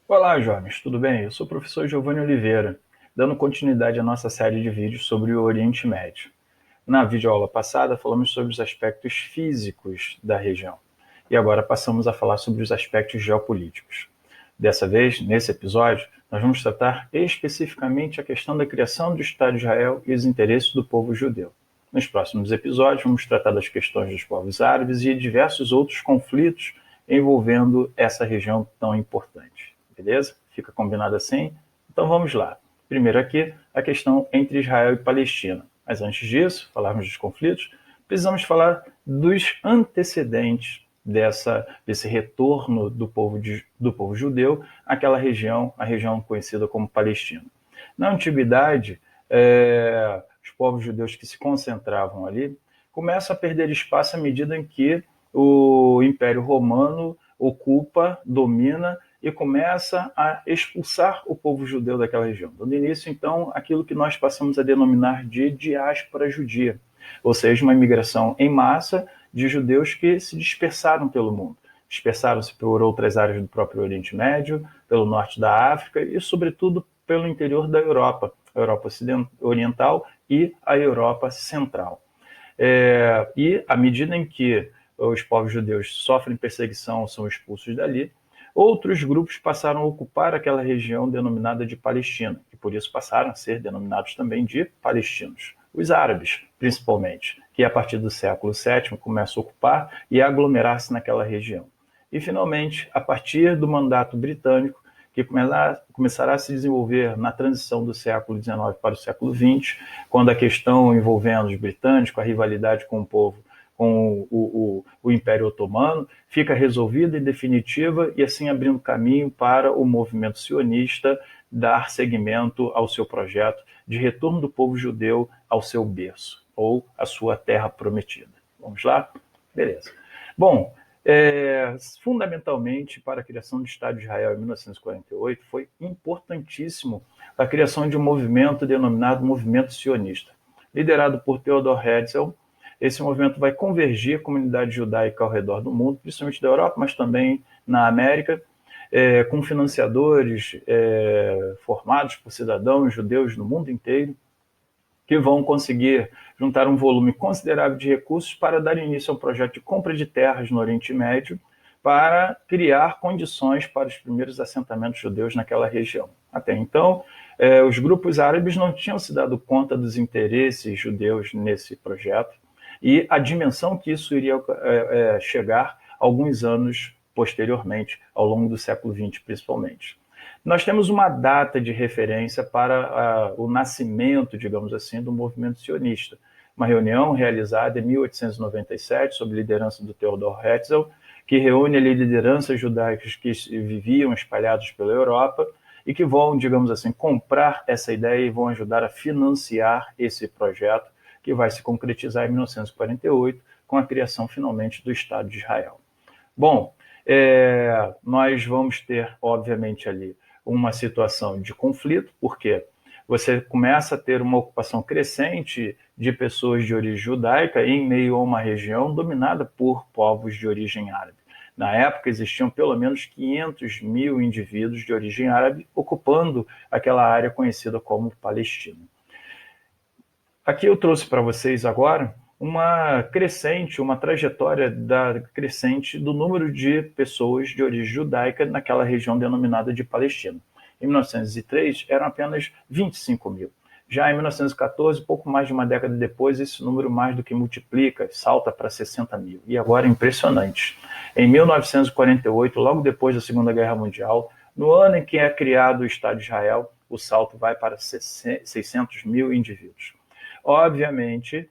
Olá, jovens, tudo bem? Eu sou o professor Giovanni Oliveira, dando continuidade à nossa série de vídeos sobre o Oriente Médio. Na videoaula passada, falamos sobre os aspectos físicos da região, e agora passamos a falar sobre os aspectos geopolíticos. Dessa vez, nesse episódio, nós vamos tratar especificamente a questão da criação do Estado de Israel e os interesses do povo judeu. Nos próximos episódios, vamos tratar das questões dos povos árabes e diversos outros conflitos envolvendo essa região tão importante. Beleza? Fica combinado assim? Então vamos lá. Primeiro aqui, a questão entre Israel e Palestina. Mas antes disso, falarmos dos conflitos, precisamos falar dos antecedentes desse retorno do povo judeu àquela região, a região conhecida como Palestina. Na antiguidade, os povos judeus que se concentravam ali começam a perder espaço à medida em que o Império Romano ocupa, domina e começa a expulsar o povo judeu daquela região, dando início, então, àquilo que nós passamos a denominar de diáspora judia, ou seja, uma imigração em massa de judeus que se dispersaram pelo mundo. Dispersaram-se por outras áreas do próprio Oriente Médio, pelo norte da África e, sobretudo, pelo interior da Europa, a Europa Oriental e a Europa Central. E à medida em que os povos judeus sofrem perseguição, são expulsos dali, outros grupos passaram a ocupar aquela região denominada de Palestina, e por isso passaram a ser denominados também de palestinos. Os árabes, principalmente, que a partir do século VII começam a ocupar e a aglomerar-se naquela região. E, finalmente, a partir do mandato britânico, que começará a se desenvolver na transição do século XIX para o século XX, quando a questão envolvendo os britânicos, a rivalidade com o povo, com o Império Otomano, fica resolvida e definitiva, e assim abrindo caminho para o movimento sionista dar seguimento ao seu projeto de retorno do povo judeu ao seu berço, ou à sua terra prometida. Vamos lá? Beleza. Bom, fundamentalmente para a criação do Estado de Israel em 1948, foi importantíssimo a criação de um movimento denominado Movimento Sionista. Liderado por Theodor Herzl, esse movimento vai convergir a comunidade judaica ao redor do mundo, principalmente da Europa, mas também na América, com financiadores formados por cidadãos judeus no mundo inteiro, que vão conseguir juntar um volume considerável de recursos para dar início ao projeto de compra de terras no Oriente Médio, para criar condições para os primeiros assentamentos judeus naquela região. Até então, os grupos árabes não tinham se dado conta dos interesses judeus nesse projeto e a dimensão que isso iria chegar alguns anos posteriormente, ao longo do século XX principalmente. Nós temos uma data de referência para o nascimento, digamos assim, do movimento sionista. Uma reunião realizada em 1897, sob liderança do Theodor Herzl, que reúne ali lideranças judaicas que viviam espalhados pela Europa e que vão, digamos assim, comprar essa ideia e vão ajudar a financiar esse projeto, que vai se concretizar em 1948, com a criação, finalmente, do Estado de Israel. Bom, nós vamos ter, obviamente, ali uma situação de conflito, porque você começa a ter uma ocupação crescente de pessoas de origem judaica em meio a uma região dominada por povos de origem árabe. Na época, existiam pelo menos 500 mil indivíduos de origem árabe ocupando aquela área conhecida como Palestina. Aqui eu trouxe para vocês agora uma trajetória crescente do número de pessoas de origem judaica naquela região denominada de Palestina. Em 1903, eram apenas 25 mil. Já em 1914, pouco mais de uma década depois, esse número mais do que multiplica, salta para 60 mil. E agora é impressionante. Em 1948, logo depois da Segunda Guerra Mundial, no ano em que é criado o Estado de Israel, o salto vai para 600 mil indivíduos. Obviamente,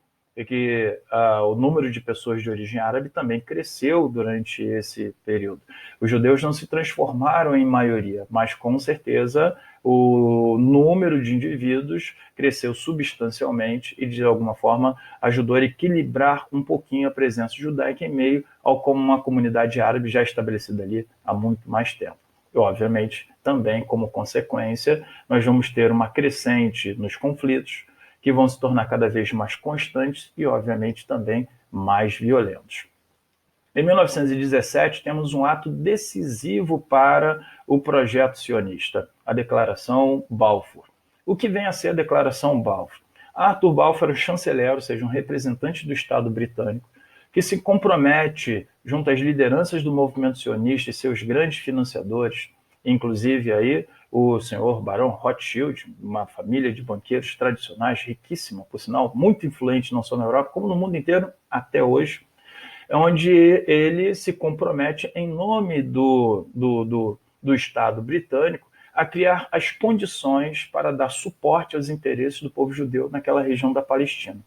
que o número de pessoas de origem árabe também cresceu durante esse período. Os judeus não se transformaram em maioria, mas com certeza o número de indivíduos cresceu substancialmente e, de alguma forma, ajudou a equilibrar um pouquinho a presença judaica em meio a uma comunidade árabe já estabelecida ali há muito mais tempo. E, obviamente, também, como consequência, nós vamos ter uma crescente nos conflitos, que vão se tornar cada vez mais constantes e, obviamente, também mais violentos. Em 1917, temos um ato decisivo para o projeto sionista, a Declaração Balfour. O que vem a ser a Declaração Balfour? Arthur Balfour era o chanceler, ou seja, um representante do Estado britânico, que se compromete junto às lideranças do movimento sionista e seus grandes financiadores, inclusive aí o senhor Barão Rothschild, uma família de banqueiros tradicionais, riquíssima, por sinal, muito influente não só na Europa, como no mundo inteiro até hoje, onde ele se compromete em nome do Estado britânico a criar as condições para dar suporte aos interesses do povo judeu naquela região da Palestina.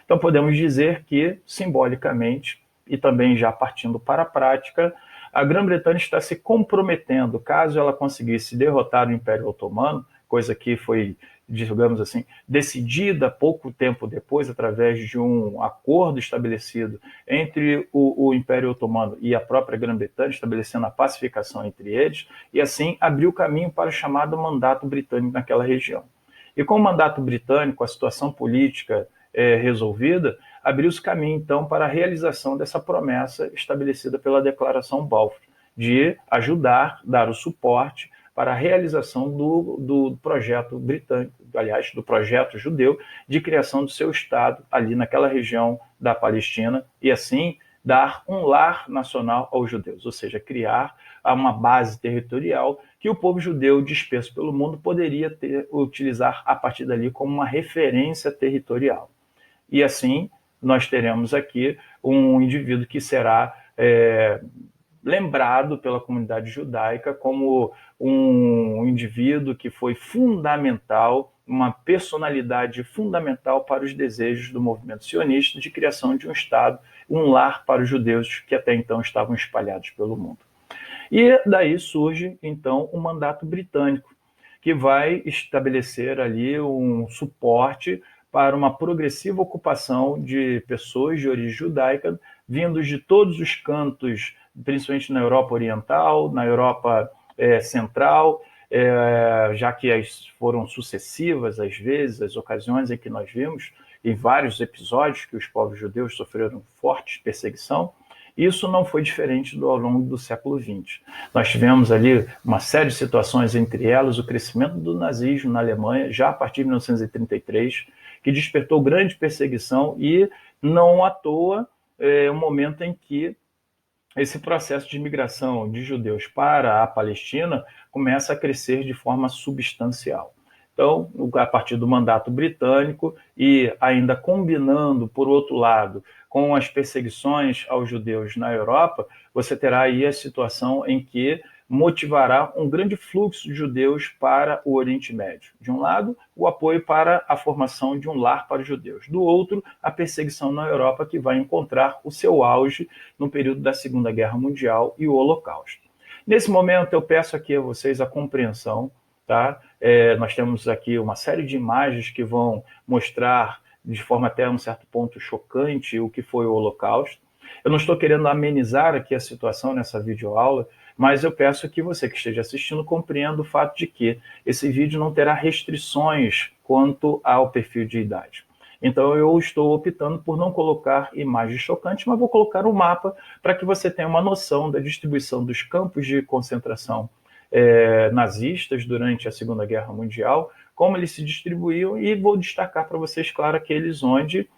Então podemos dizer que, simbolicamente, e também já partindo para a prática, a Grã-Bretanha está se comprometendo, caso ela conseguisse derrotar o Império Otomano, coisa que foi, digamos assim, decidida pouco tempo depois, através de um acordo estabelecido entre o Império Otomano e a própria Grã-Bretanha, estabelecendo a pacificação entre eles, e assim abriu caminho para o chamado Mandato Britânico naquela região. E com o Mandato Britânico, a situação política resolvida, abriu-se caminho, então, para a realização dessa promessa estabelecida pela Declaração Balfour, de ajudar, dar o suporte para a realização do projeto britânico, aliás, do projeto judeu, de criação do seu Estado ali naquela região da Palestina, e assim dar um lar nacional aos judeus, ou seja, criar uma base territorial que o povo judeu disperso pelo mundo poderia utilizar a partir dali como uma referência territorial. E assim nós teremos aqui um indivíduo que será lembrado pela comunidade judaica como um indivíduo que foi fundamental, uma personalidade fundamental para os desejos do movimento sionista de criação de um Estado, um lar para os judeus que até então estavam espalhados pelo mundo. E daí surge, então, o mandato britânico, que vai estabelecer ali um suporte para uma progressiva ocupação de pessoas de origem judaica, vindos de todos os cantos, principalmente na Europa Oriental, na Europa Central, já que foram sucessivas, às vezes, as ocasiões em que nós vimos, em vários episódios, que os povos judeus sofreram forte perseguição. Isso não foi diferente ao longo do século XX. Nós tivemos ali uma série de situações, entre elas o crescimento do nazismo na Alemanha, já a partir de 1933, que despertou grande perseguição e, não à toa, um momento em que esse processo de migração de judeus para a Palestina começa a crescer de forma substancial. Então, a partir do mandato britânico e ainda combinando, por outro lado, com as perseguições aos judeus na Europa, você terá aí a situação em que motivará um grande fluxo de judeus para o Oriente Médio. De um lado, o apoio para a formação de um lar para os judeus. Do outro, a perseguição na Europa, que vai encontrar o seu auge no período da Segunda Guerra Mundial e o Holocausto. Nesse momento, eu peço aqui a vocês a compreensão, tá? Nós temos aqui uma série de imagens que vão mostrar, de forma até um certo ponto chocante, o que foi o Holocausto. Eu não estou querendo amenizar aqui a situação nessa videoaula, mas eu peço que você que esteja assistindo compreenda o fato de que esse vídeo não terá restrições quanto ao perfil de idade. Então eu estou optando por não colocar imagens chocantes, mas vou colocar um mapa para que você tenha uma noção da distribuição dos campos de concentração nazistas durante a Segunda Guerra Mundial, como eles se distribuíam, e vou destacar para vocês, claro, aqueles onde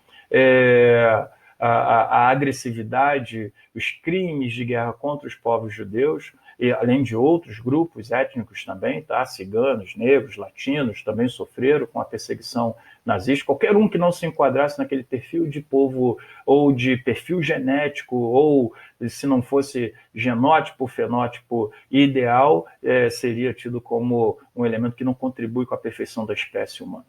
a agressividade, os crimes de guerra contra os povos judeus, e além de outros grupos étnicos também, tá? Ciganos, negros, latinos também sofreram com a perseguição nazista. Qualquer um que não se enquadrasse naquele perfil de povo ou de perfil genético, ou se não fosse genótipo, fenótipo ideal, seria tido como um elemento que não contribui com a perfeição da espécie humana.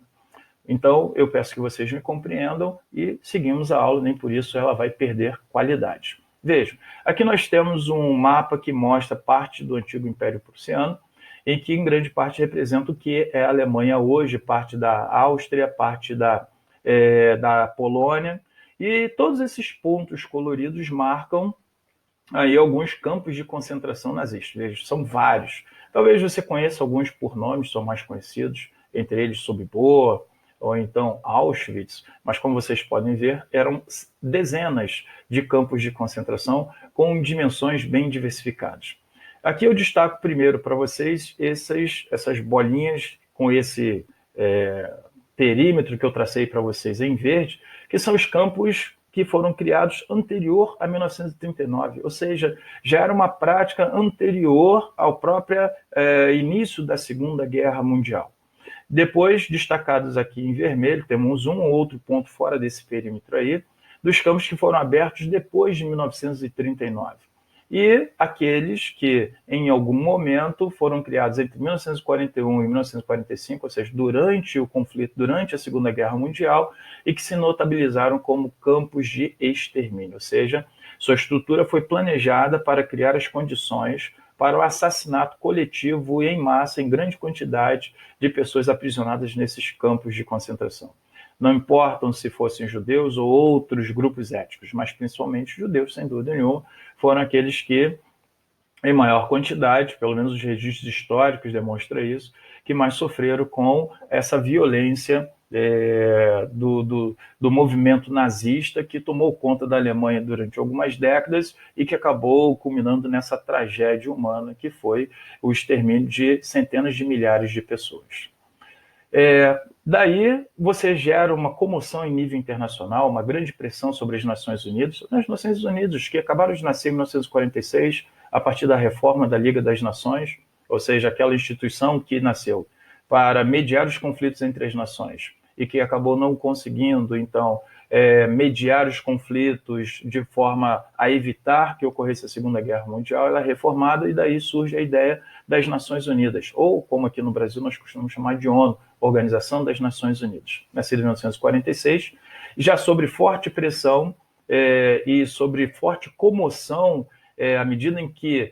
Então, eu peço que vocês me compreendam e seguimos a aula, nem por isso ela vai perder qualidade. Vejam, aqui nós temos um mapa que mostra parte do antigo Império Prussiano, em que em grande parte representa o que é a Alemanha hoje, parte da Áustria, parte da Polônia, e todos esses pontos coloridos marcam aí alguns campos de concentração nazista. Veja, são vários. Talvez você conheça alguns por nomes, são mais conhecidos, entre eles Sobibor, ou então Auschwitz, mas como vocês podem ver, eram dezenas de campos de concentração com dimensões bem diversificadas. Aqui eu destaco primeiro para vocês essas bolinhas com esse perímetro que eu tracei para vocês em verde, que são os campos que foram criados anterior a 1939, ou seja, já era uma prática anterior ao próprio início da Segunda Guerra Mundial. Depois, destacados aqui em vermelho, temos um ou outro ponto fora desse perímetro aí, dos campos que foram abertos depois de 1939. E aqueles que, em algum momento, foram criados entre 1941 e 1945, ou seja, durante o conflito, durante a Segunda Guerra Mundial, e que se notabilizaram como campos de extermínio, ou seja, sua estrutura foi planejada para criar as condições para o assassinato coletivo e em massa, em grande quantidade, de pessoas aprisionadas nesses campos de concentração. Não importam se fossem judeus ou outros grupos étnicos, mas principalmente judeus, sem dúvida nenhuma, foram aqueles que, em maior quantidade, pelo menos os registros históricos demonstram isso, que mais sofreram com essa violência do movimento nazista que tomou conta da Alemanha durante algumas décadas e que acabou culminando nessa tragédia humana que foi o extermínio de centenas de milhares de pessoas. Daí você gera uma comoção em nível internacional, uma grande pressão sobre as Nações Unidas, que acabaram de nascer em 1946, a partir da reforma da Liga das Nações, ou seja, aquela instituição que nasceu para mediar os conflitos entre as nações e que acabou não conseguindo, então, mediar os conflitos de forma a evitar que ocorresse a Segunda Guerra Mundial. Ela é reformada e daí surge a ideia das Nações Unidas, ou como aqui no Brasil nós costumamos chamar de ONU, Organização das Nações Unidas, nascida em 1946, já sob forte pressão e sobre forte comoção, à medida em que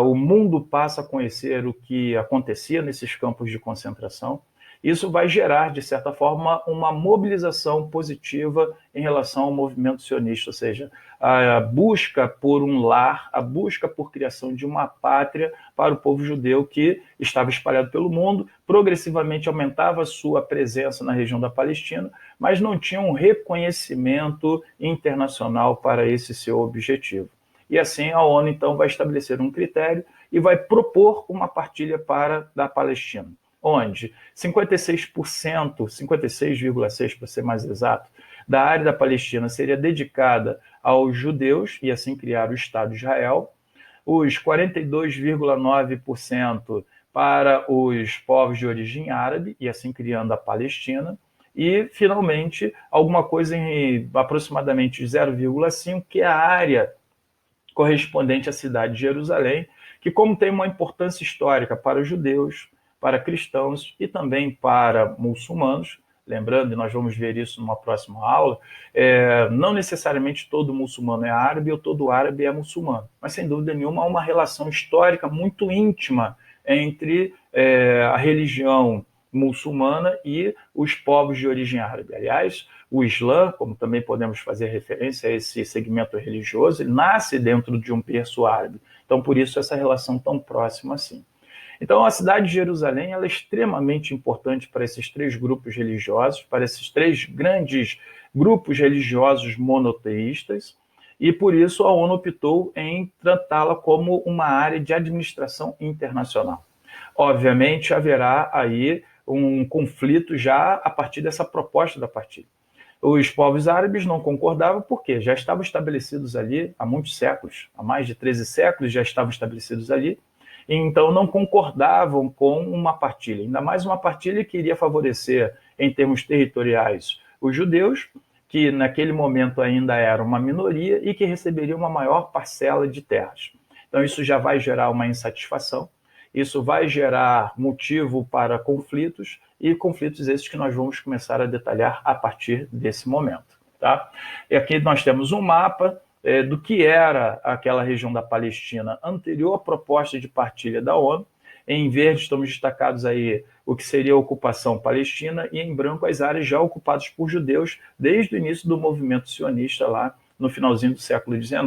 o mundo passa a conhecer o que acontecia nesses campos de concentração. Isso vai gerar, de certa forma, uma mobilização positiva em relação ao movimento sionista, ou seja, a busca por um lar, a busca por criação de uma pátria para o povo judeu que estava espalhado pelo mundo, progressivamente aumentava sua presença na região da Palestina, mas não tinha um reconhecimento internacional para esse seu objetivo. E assim a ONU, então, vai estabelecer um critério e vai propor uma partilha da Palestina, onde 56%, 56,6% para ser mais exato, da área da Palestina seria dedicada aos judeus e assim criar o Estado de Israel, os 42,9% para os povos de origem árabe e assim criando a Palestina, e finalmente alguma coisa em aproximadamente 0,5%, que é a área correspondente à cidade de Jerusalém, que como tem uma importância histórica para os judeus, para cristãos e também para muçulmanos, lembrando, e nós vamos ver isso numa próxima aula, não necessariamente todo muçulmano é árabe ou todo árabe é muçulmano, mas sem dúvida nenhuma há uma relação histórica muito íntima entre a religião muçulmana e os povos de origem árabe. Aliás, o Islã, como também podemos fazer referência a esse segmento religioso, ele nasce dentro de um berço árabe. Então, por isso, essa relação tão próxima assim. Então, a cidade de Jerusalém ela é extremamente importante para esses três grupos religiosos, para esses três grandes grupos religiosos monoteístas, e por isso a ONU optou em tratá-la como uma área de administração internacional. Obviamente, haverá aí um conflito já a partir dessa proposta da partilha. Os povos árabes não concordavam porque já estavam estabelecidos ali há muitos séculos, há mais de 13 séculos já estavam estabelecidos ali, e então não concordavam com uma partilha, ainda mais uma partilha que iria favorecer, em termos territoriais, os judeus, que naquele momento ainda eram uma minoria e que receberiam uma maior parcela de terras. Então isso já vai gerar uma insatisfação, isso vai gerar motivo para conflitos, e conflitos esses que nós vamos começar a detalhar a partir desse momento. Tá? E aqui nós temos um mapa do que era aquela região da Palestina anterior à proposta de partilha da ONU. Em verde estamos destacados aí o que seria a ocupação palestina e em branco as áreas já ocupadas por judeus desde o início do movimento sionista lá no finalzinho do século XIX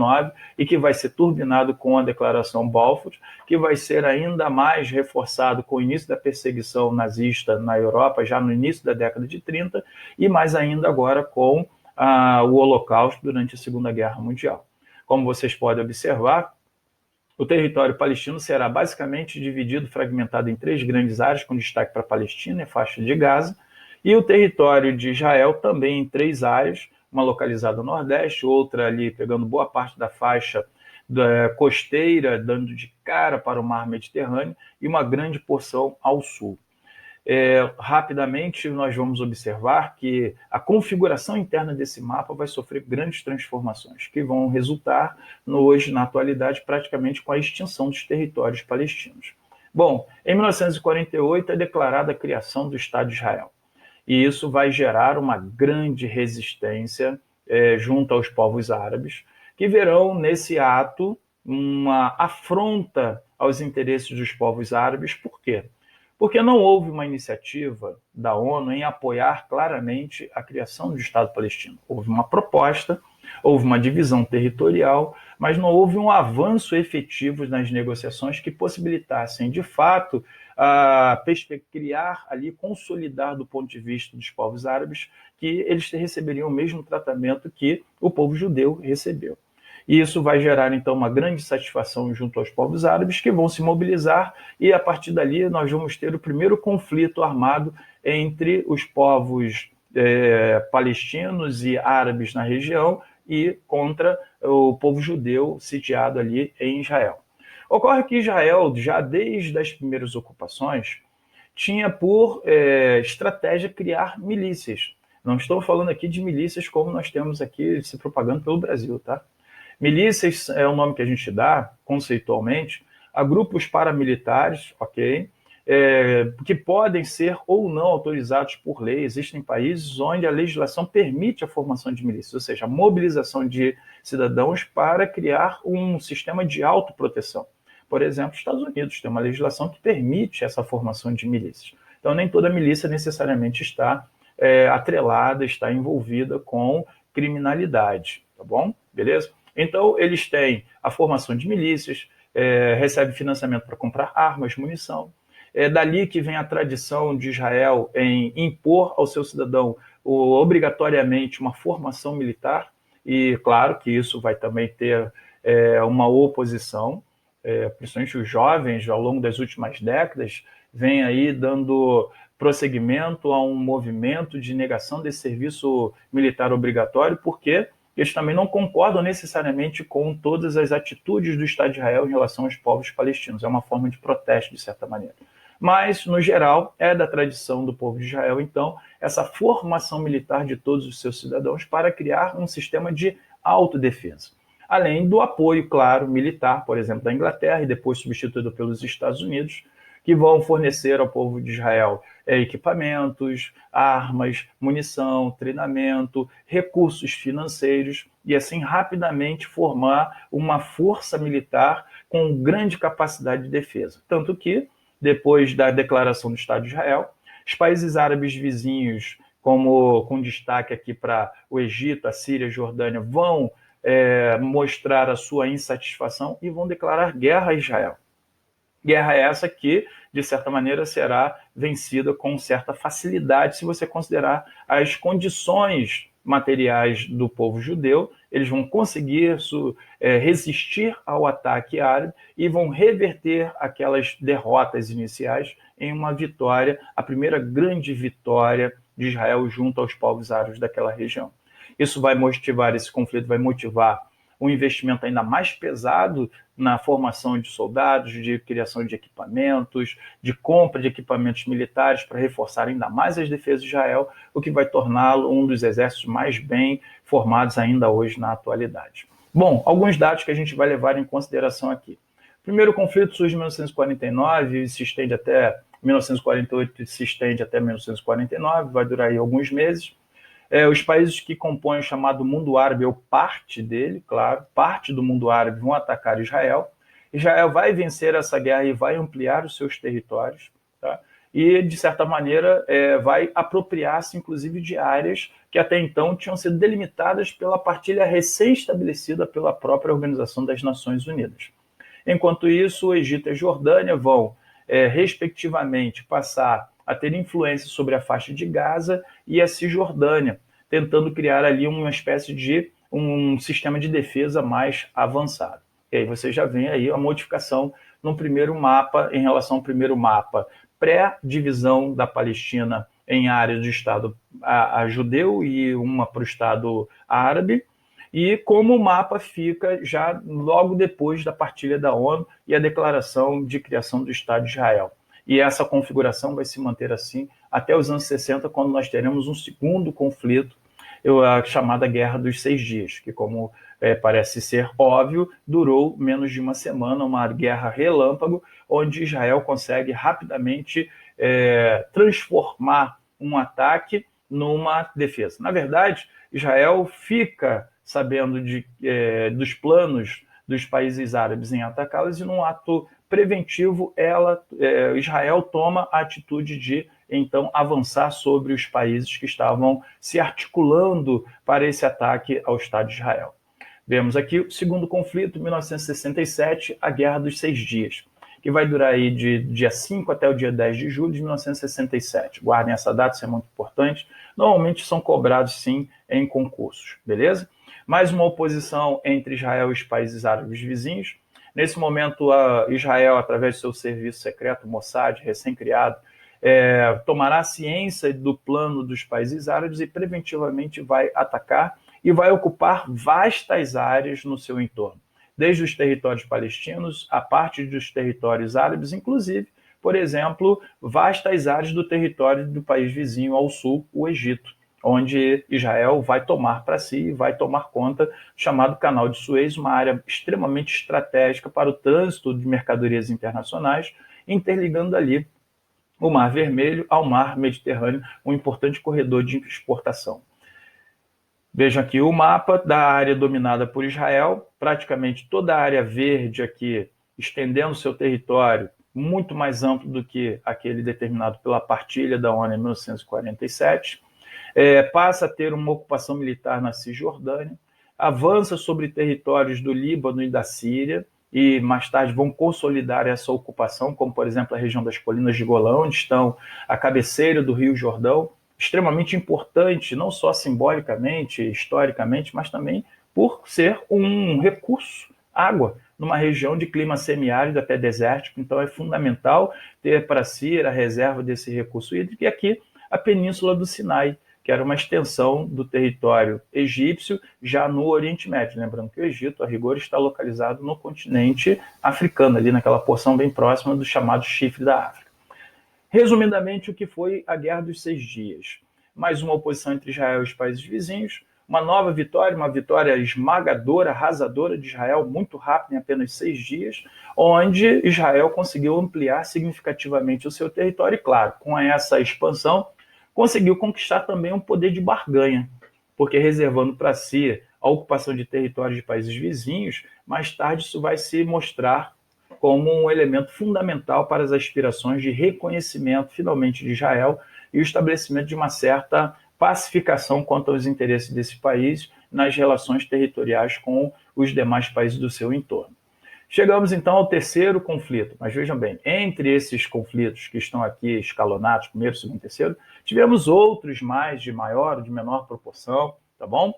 e que vai ser turbinado com a Declaração Balfour, que vai ser ainda mais reforçado com o início da perseguição nazista na Europa, já no início da década de 30, e mais ainda agora com o Holocausto durante a Segunda Guerra Mundial. Como vocês podem observar, o território palestino será basicamente dividido, fragmentado em 3 grandes áreas, com destaque para a Palestina e a faixa de Gaza, e o território de Israel também em 3 áreas, uma localizada no Nordeste, outra ali pegando boa parte da faixa costeira, dando de cara para o mar Mediterrâneo, e uma grande porção ao sul. Rapidamente nós vamos observar que a configuração interna desse mapa vai sofrer grandes transformações, que vão resultar hoje, na atualidade, praticamente com a extinção dos territórios palestinos. Bom, em 1948 é declarada a criação do Estado de Israel, e isso vai gerar uma grande resistência junto aos povos árabes, que verão nesse ato uma afronta aos interesses dos povos árabes. Por quê? Porque não houve uma iniciativa da ONU em apoiar claramente a criação do Estado palestino. Houve uma proposta, houve uma divisão territorial, mas não houve um avanço efetivo nas negociações que possibilitassem, de fato, criar ali, consolidar do ponto de vista dos povos árabes, que eles receberiam o mesmo tratamento que o povo judeu recebeu. E isso vai gerar, então, uma grande satisfação junto aos povos árabes, que vão se mobilizar, e a partir dali nós vamos ter o primeiro conflito armado entre os povos palestinos e árabes na região e contra o povo judeu sitiado ali em Israel. Ocorre que Israel, já desde as primeiras ocupações, tinha por estratégia criar milícias. Não estou falando aqui de milícias como nós temos aqui se propagando pelo Brasil, tá? Milícias é o nome que a gente dá, conceitualmente, a grupos paramilitares, ok? Que podem ser ou não autorizados por lei. Existem países onde a legislação permite a formação de milícias, ou seja, a mobilização de cidadãos para criar um sistema de autoproteção. Por exemplo, os Estados Unidos tem uma legislação que permite essa formação de milícias. Então, nem toda milícia necessariamente está atrelada, está envolvida com criminalidade, tá bom? Beleza? Então, eles têm a formação de milícias, recebem financiamento para comprar armas, munição. É dali que vem a tradição de Israel em impor ao seu cidadão obrigatoriamente uma formação militar, e claro que isso vai também ter uma oposição, principalmente os jovens, ao longo das últimas décadas, vem aí dando prosseguimento a um movimento de negação desse serviço militar obrigatório, porque eles também não concordam necessariamente com todas as atitudes do Estado de Israel em relação aos povos palestinos. É uma forma de protesto, de certa maneira. Mas, no geral, é da tradição do povo de Israel, então, essa formação militar de todos os seus cidadãos para criar um sistema de autodefesa. Além do apoio, claro, militar, por exemplo, da Inglaterra, e depois substituído pelos Estados Unidos, que vão fornecer ao povo de Israel equipamentos, armas, munição, treinamento, recursos financeiros, e assim rapidamente formar uma força militar com grande capacidade de defesa. Tanto que, depois da declaração do Estado de Israel, os países árabes vizinhos, com destaque aqui para o Egito, a Síria, a Jordânia, vão mostrar a sua insatisfação e vão declarar guerra a Israel. Guerra essa que, de certa maneira, será vencida com certa facilidade, se você considerar as condições materiais do povo judeu. Eles vão conseguir resistir ao ataque árabe e vão reverter aquelas derrotas iniciais em uma vitória, a primeira grande vitória de Israel junto aos povos árabes daquela região. Isso vai motivar, esse conflito vai motivar um investimento ainda mais pesado na formação de soldados, de criação de equipamentos, de compra de equipamentos militares para reforçar ainda mais as defesas de Israel, o que vai torná-lo um dos exércitos mais bem formados ainda hoje na atualidade. Bom, alguns dados que a gente vai levar em consideração aqui. O primeiro conflito surge em 1949 e se estende até 1948 e se estende até 1949, vai durar aí alguns meses. Os países que compõem o chamado mundo árabe, ou parte dele, claro, parte do mundo árabe, vão atacar Israel. Israel vai vencer essa guerra e vai ampliar os seus territórios, tá? e, de certa maneira, vai apropriar-se, inclusive, de áreas que até então tinham sido delimitadas pela partilha recém-estabelecida pela própria Organização das Nações Unidas. Enquanto isso, o Egito e a Jordânia vão, respectivamente, passar a ter influência sobre a faixa de Gaza e a Cisjordânia, tentando criar ali uma espécie de um sistema de defesa mais avançado. E aí você já vem aí a modificação no primeiro mapa, em relação ao primeiro mapa pré-divisão da Palestina em áreas do Estado a judeu e uma para o Estado árabe, e como o mapa fica já logo depois da partilha da ONU e a declaração de criação do Estado de Israel. E essa configuração vai se manter assim até os anos 60, quando nós teremos um segundo conflito, a chamada Guerra dos 6 Dias, que, como parece ser óbvio, durou menos de uma semana, uma guerra relâmpago, onde Israel consegue rapidamente transformar um ataque numa defesa. Na verdade, Israel fica sabendo dos planos dos países árabes em atacá-los, e num ato preventivo, Israel toma a atitude de, então, avançar sobre os países que estavam se articulando para esse ataque ao Estado de Israel. Vemos aqui o segundo conflito, 1967, a Guerra dos 6 Dias, que vai durar aí de dia 5 até o dia 10 de julho de 1967. Guardem essa data, isso é muito importante. Normalmente são cobrados, sim, em concursos, beleza? Mais uma oposição entre Israel e os países árabes vizinhos. Nesse momento, Israel, através do seu serviço secreto, Mossad, recém-criado, tomará ciência do plano dos países árabes e preventivamente vai atacar e vai ocupar vastas áreas no seu entorno, desde os territórios palestinos a parte dos territórios árabes, inclusive, por exemplo, vastas áreas do território do país vizinho ao sul, o Egito, onde Israel vai tomar para si e vai tomar conta do chamado Canal de Suez, uma área extremamente estratégica para o trânsito de mercadorias internacionais, interligando ali o Mar Vermelho ao Mar Mediterrâneo, um importante corredor de exportação. Vejam aqui o mapa da área dominada por Israel, praticamente toda a área verde aqui, estendendo seu território muito mais amplo do que aquele determinado pela partilha da ONU em 1947, passa a ter uma ocupação militar na Cisjordânia, avança sobre territórios do Líbano e da Síria, e mais tarde vão consolidar essa ocupação, como, por exemplo, a região das Colinas de Golã, onde estão a cabeceira do Rio Jordão, extremamente importante, não só simbolicamente, historicamente, mas também por ser um recurso, água, numa região de clima semiárido até desértico. Então é fundamental ter para si a reserva desse recurso hídrico. E aqui a Península do Sinai, que era uma extensão do território egípcio já no Oriente Médio. Lembrando que o Egito, a rigor, está localizado no continente africano, ali naquela porção bem próxima do chamado Chifre da África. Resumidamente, o que foi a Guerra dos 6 Dias? Mais uma oposição entre Israel e os países vizinhos, uma nova vitória, uma vitória esmagadora, arrasadora de Israel, muito rápida, em apenas 6 dias, onde Israel conseguiu ampliar significativamente o seu território e, claro, com essa expansão, conseguiu conquistar também um poder de barganha, porque reservando para si a ocupação de territórios de países vizinhos, mais tarde isso vai se mostrar como um elemento fundamental para as aspirações de reconhecimento, finalmente, de Israel e o estabelecimento de uma certa pacificação quanto aos interesses desse país nas relações territoriais com os demais países do seu entorno. Chegamos, então, ao terceiro conflito, mas vejam bem, entre esses conflitos que estão aqui escalonados, primeiro, segundo e terceiro, tivemos outros mais de maior ou de menor proporção, tá bom?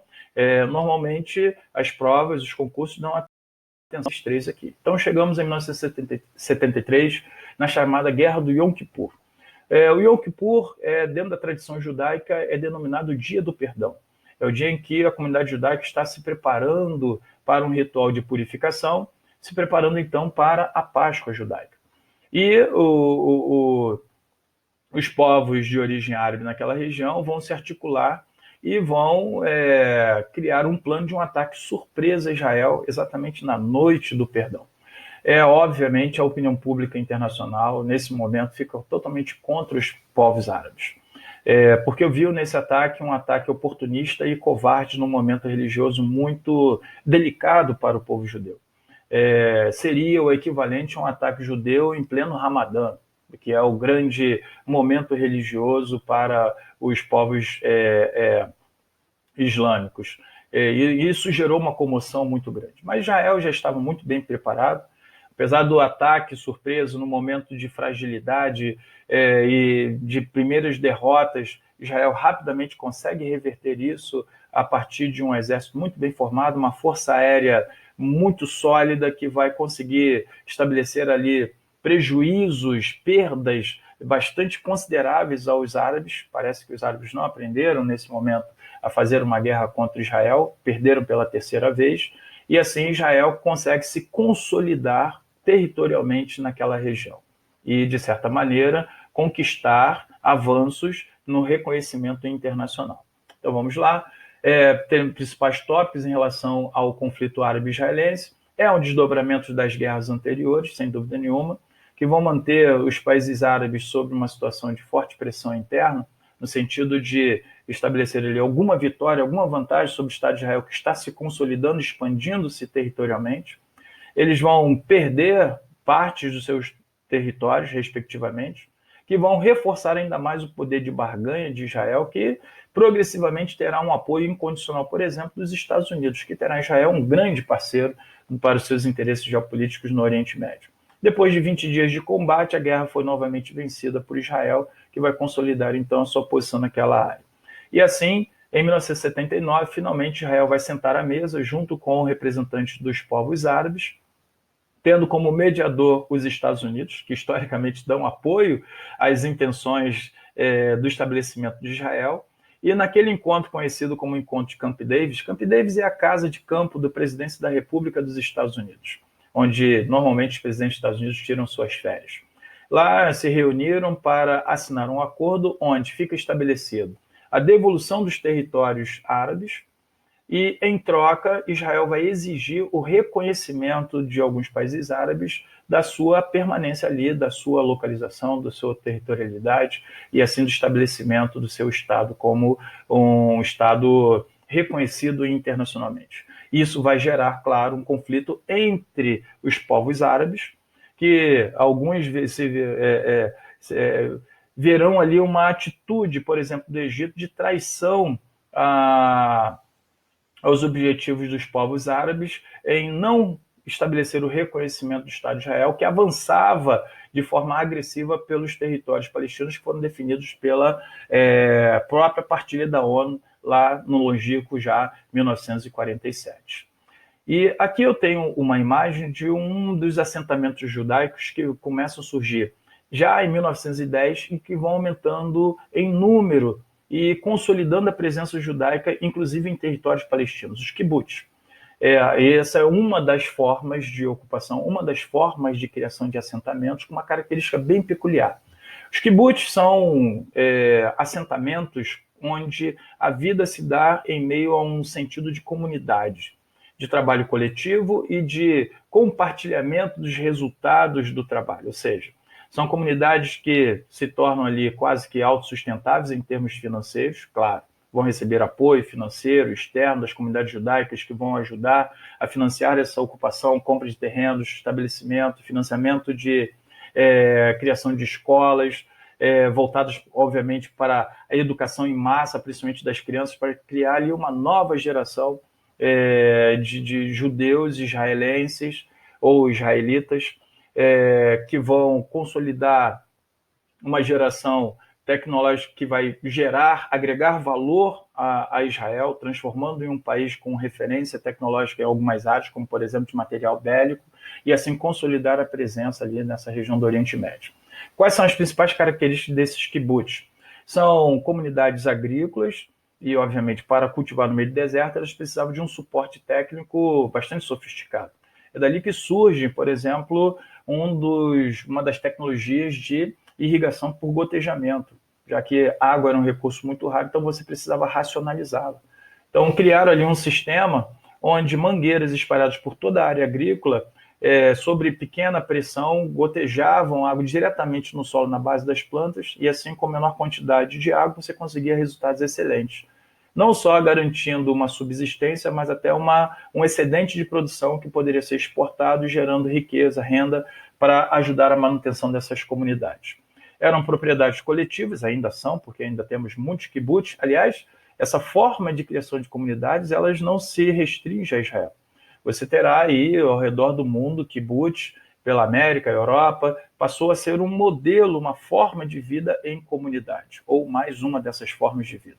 Normalmente, as provas, os concursos dão atenção aos três aqui. Então, chegamos em 1973, na chamada Guerra do Yom Kippur. O Yom Kippur, dentro da tradição judaica, é denominado Dia do Perdão. É o dia em que a comunidade judaica está se preparando para um ritual de purificação, se preparando, então, para a Páscoa judaica. E os povos de origem árabe naquela região vão se articular e vão criar um plano de um ataque surpresa a Israel, exatamente na noite do perdão. Obviamente, a opinião pública internacional, nesse momento, fica totalmente contra os povos árabes. Porque viu nesse ataque um ataque oportunista e covarde num momento religioso muito delicado para o povo judeu. Seria o equivalente a um ataque judeu em pleno Ramadã, que é o grande momento religioso para os povos islâmicos. E isso gerou uma comoção muito grande. Mas Israel já estava muito bem preparado, apesar do ataque surpreso no momento de fragilidade e de primeiras derrotas. Israel rapidamente consegue reverter isso a partir de um exército muito bem formado, uma força aérea muito sólida que vai conseguir estabelecer ali prejuízos, perdas bastante consideráveis aos árabes. Parece que os árabes não aprenderam nesse momento a fazer uma guerra contra Israel, perderam pela terceira vez, e assim Israel consegue se consolidar territorialmente naquela região e, de certa maneira, conquistar avanços no reconhecimento internacional. Então vamos lá, tem principais tópicos em relação ao conflito árabe-israelense, é um desdobramento das guerras anteriores, sem dúvida nenhuma, que vão manter os países árabes sob uma situação de forte pressão interna, no sentido de estabelecer ali alguma vitória, alguma vantagem sobre o Estado de Israel, que está se consolidando, expandindo-se territorialmente. Eles vão perder partes dos seus territórios, respectivamente, que vão reforçar ainda mais o poder de barganha de Israel, que progressivamente terá um apoio incondicional, por exemplo, dos Estados Unidos, que terá Israel um grande parceiro para os seus interesses geopolíticos no Oriente Médio. Depois de 20 dias de combate, a guerra foi novamente vencida por Israel, que vai consolidar então a sua posição naquela área. E assim, em 1979, finalmente Israel vai sentar à mesa junto com representantes dos povos árabes, tendo como mediador os Estados Unidos, que historicamente dão apoio às intenções do estabelecimento de Israel. E naquele encontro conhecido como Encontro de Camp Davis, Camp Davis é a casa de campo da Presidência da República dos Estados Unidos, onde normalmente os presidentes dos Estados Unidos tiram suas férias. Lá se reuniram para assinar um acordo onde fica estabelecido a devolução dos territórios árabes e, em troca, Israel vai exigir o reconhecimento de alguns países árabes da sua permanência ali, da sua localização, da sua territorialidade e, assim, do estabelecimento do seu Estado como um Estado reconhecido internacionalmente. Isso vai gerar, claro, um conflito entre os povos árabes, que alguns verão ali uma atitude, por exemplo, do Egito, de traição aos objetivos dos povos árabes em não estabelecer o reconhecimento do Estado de Israel, que avançava de forma agressiva pelos territórios palestinos que foram definidos pela própria partilha da ONU lá no longínquo já 1947. E aqui eu tenho uma imagem de um dos assentamentos judaicos que começam a surgir já em 1910 e que vão aumentando em número e consolidando a presença judaica, inclusive em territórios palestinos, os kibbutz. Essa é uma das formas de ocupação, uma das formas de criação de assentamentos com uma característica bem peculiar. Os kibbutz são assentamentos onde a vida se dá em meio a um sentido de comunidade, de trabalho coletivo e de compartilhamento dos resultados do trabalho, ou seja, são comunidades que se tornam ali quase que autossustentáveis em termos financeiros, claro, vão receber apoio financeiro externo das comunidades judaicas que vão ajudar a financiar essa ocupação, compra de terrenos, estabelecimento, financiamento de criação de escolas, voltadas, obviamente, para a educação em massa, principalmente das crianças, para criar ali uma nova geração de judeus israelenses ou israelitas que vão consolidar uma geração tecnológica que vai agregar valor a Israel, transformando em um país com referência tecnológica em algumas áreas, como, por exemplo, de material bélico, e assim consolidar a presença ali nessa região do Oriente Médio. Quais são as principais características desses kibbutz? São comunidades agrícolas e, obviamente, para cultivar no meio do deserto, elas precisavam de um suporte técnico bastante sofisticado. É dali que surge, por exemplo, uma das tecnologias de irrigação por gotejamento, já que a água era um recurso muito raro, então você precisava racionalizá-la. Então, criaram ali um sistema onde mangueiras espalhadas por toda a área agrícola, sobre pequena pressão, gotejavam água diretamente no solo, na base das plantas, e assim, com menor quantidade de água, você conseguia resultados excelentes. Não só garantindo uma subsistência, mas até um excedente de produção que poderia ser exportado, gerando riqueza, renda para ajudar a manutenção dessas comunidades. Eram propriedades coletivas, ainda são, porque ainda temos muitos kibbutz. Aliás, essa forma de criação de comunidades, elas não se restringe a Israel. Você terá aí, ao redor do mundo, kibbutz, pela América, Europa, passou a ser um modelo, uma forma de vida em comunidade, ou mais uma dessas formas de vida.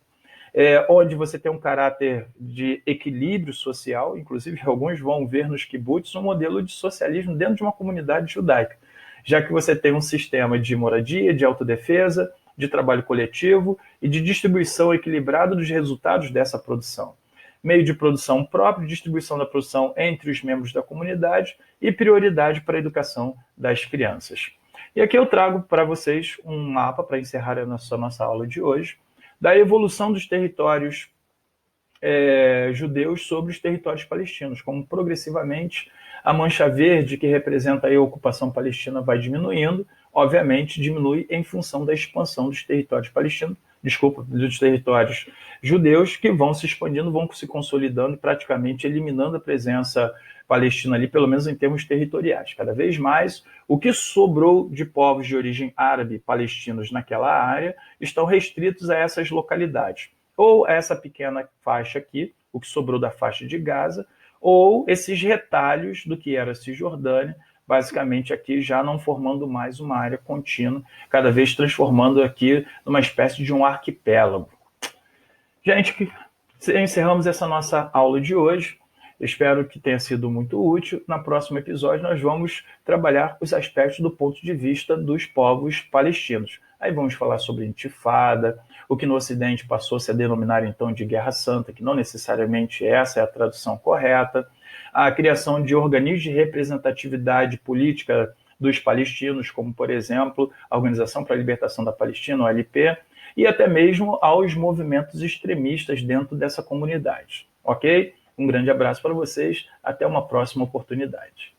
Onde você tem um caráter de equilíbrio social, inclusive alguns vão ver nos kibbutz um modelo de socialismo dentro de uma comunidade judaica, já que você tem um sistema de moradia, de autodefesa, de trabalho coletivo e de distribuição equilibrada dos resultados dessa produção. Meio de produção próprio, distribuição da produção entre os membros da comunidade e prioridade para a educação das crianças. E aqui eu trago para vocês um mapa para encerrar a nossa aula de hoje, da evolução dos territórios judeus sobre os territórios palestinos, como progressivamente a mancha verde, que representa a ocupação palestina, vai diminuindo, obviamente diminui em função da expansão dos territórios palestinos, dos territórios judeus, que vão se expandindo, vão se consolidando e praticamente eliminando a presença palestina ali, pelo menos em termos territoriais. Cada vez mais, o que sobrou de povos de origem árabe palestinos naquela área estão restritos a essas localidades, ou a essa pequena faixa aqui, o que sobrou da faixa de Gaza, ou esses retalhos do que era a Cisjordânia, basicamente aqui já não formando mais uma área contínua, cada vez transformando aqui numa espécie de um arquipélago. Gente, encerramos essa nossa aula de hoje. Espero que tenha sido muito útil. No próximo episódio, nós vamos trabalhar os aspectos do ponto de vista dos povos palestinos. Aí vamos falar sobre intifada, o que no Ocidente passou a se denominar então de Guerra Santa, que não necessariamente essa é a tradução correta, a criação de organismos de representatividade política dos palestinos, como, por exemplo, a Organização para a Libertação da Palestina, OLP, e até mesmo aos movimentos extremistas dentro dessa comunidade. Ok? Um grande abraço para vocês, até uma próxima oportunidade.